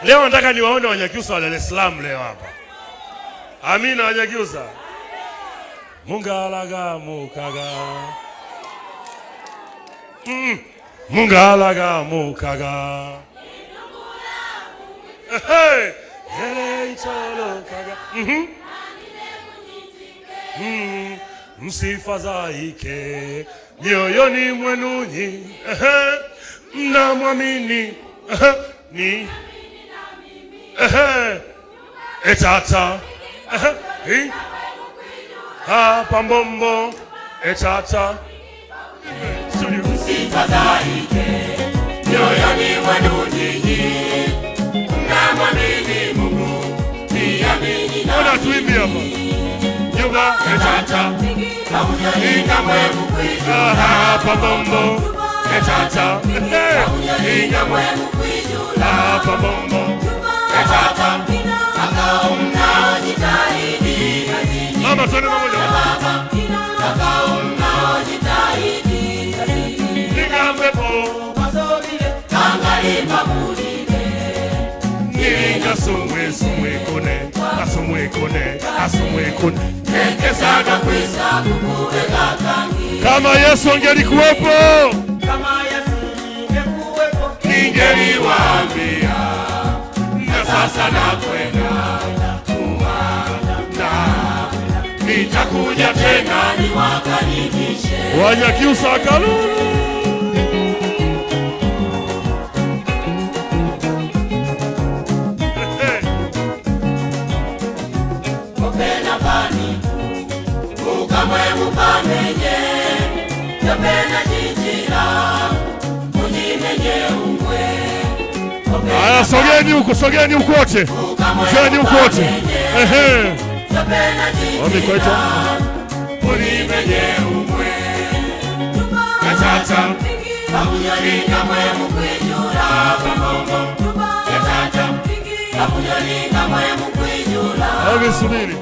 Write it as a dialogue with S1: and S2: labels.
S1: Leo nataka niwaone Wanyakyusa wa Dar es Salaam leo hapa. Amina Wanyakyusa. Mungalaga mukaga. Mungalaga mukaga. Hey, hele itolo kaga. Msifadhaike mioyoni mwenu nyinyi. Mnamwamini ni etata pambombo etata.
S2: Msifadhaike mioyoni mwenu nyinyi, mnamwamini Mungu, niamini na
S1: ona tuimbe hapa nyumba etata
S2: inga mwenu kwijula
S1: pambombo etata
S2: inga mwenu kwijula
S1: pambombo
S2: etata makao mnaojitahidi kazini.
S1: Mama twende pamoja.
S2: Makao mnaojitahidi kazini.
S1: Nigambepo
S2: Tangali mabulile
S1: Niringa sumwe kone
S2: Nekesana kwisa kukuweka kangi.
S1: Kama Yesu angelikuwepo, ningeliwaambia na sasa nakwenda kuanda, nitakuja tena
S2: niwakaribishe
S1: Wanyakyusa Kalulu.
S2: Kopena pani ukamwe mupamenye Kopena jijira Ujimenye umwe.
S1: Aya, sogeni huko wote. Njoni huko wote.
S2: Kopena jijira Ujimenye umwe. Etata Kapunyolinga mwe mukwijula Pambombo Etata Kapunyolinga mwe mukwijula.
S1: Subiri.